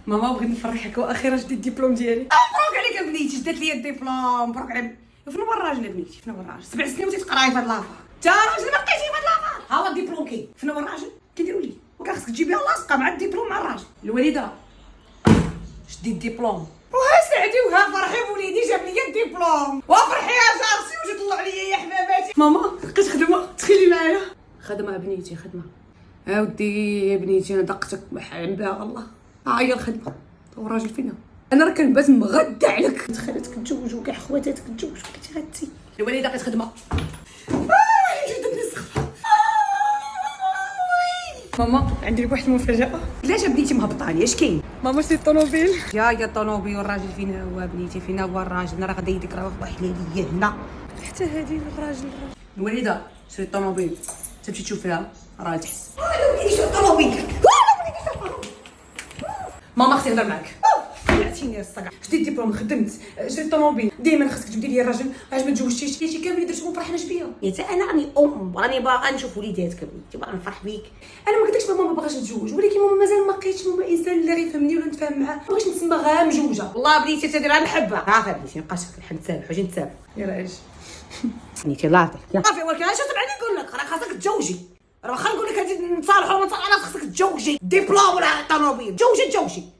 ماما بغيت نفرحك واخيرا شديت الدبلوم ديالي. مبروك عليك بنيتي، شدات لي الدبلوم، مبروك عليك. فين هو الراجل بنيتي؟ فين هو الراجل؟ 7 سنين وتتقراي في هاد لافا. انت راجل ما بقيتي في هاد لافا. ها هو الدبلوم كاين. فين هو الراجل؟ كيديروا لي؟ وكان خصك تجيبيها لاصقه مع الدبلوم مع الراجل. الوالده شدي الدبلوم. وها سعدي وها فرحي بوليدي جاب لي الدبلوم. وفرحي يا جارتي وجي طلعوا لي يا حباباتي. ماما لقيت خدمه، تخيلي معايا. خدمه بنيتي خدمه. اودي يا بنيتي انا دقتك بحال بها الله. ها هي الخدمه. والراجل فينا؟ انا راه كنبات مغدى عليك. تخيلتك تتزوجوا كاع خواتاتك تتزوجوا كنتي غتي. الوالده لقيت خدمه. جدتني السخفه. ماما عندي لك واحد المفاجاه. علاش بنيتي مهبطاني؟ اش كاين؟ ماما شريت طوموبيل. يا الطوموبيل والراجل فينا هو بنيتي؟ فينا هو الراجل؟ انا راه غادي يديك راه واحد حلاليه هنا. حتى هذه الراجل. الوالده شريت طوموبيل. تمشي تشوف فيها راه تحس. انا بنيتي شريت طوموبيل. ماما خصني نهضر معاك. عرفتيني الصقع. شديت الدبلوم، خدمت، شريت طوموبيل. ديما خصك تجبدي لي الراجل. علاش ما تزوجتيش؟ هادشي كامل درتو فرحناش بيا. يا تا انا راني راني باغا نشوف وليداتك بنتي، باغا نفرح بيك. انا ما قلتلكش ماما ما باغاش نتزوج، ولكن ماما مازال ما لقيتش ماما انسان اللي غيفهمني ولا نتفاهم معاه. ما بغيتش نتسمى غير مجوجه. والله بنيتي تديرها محبه. عافا بنيتي مابقاش نتسامحوا، اجي نتسامحوا. يلاه اجي بنيتي الله يعطيك. صافي ولكن اش تبعني نقول لك؟ راه خاصك تتزوجي. راه واخا نقول لك هادي نتصالحوا وما نتصالحوا خاصك تتزوجي. دبلوم ولا طوموبيل، تزوجي.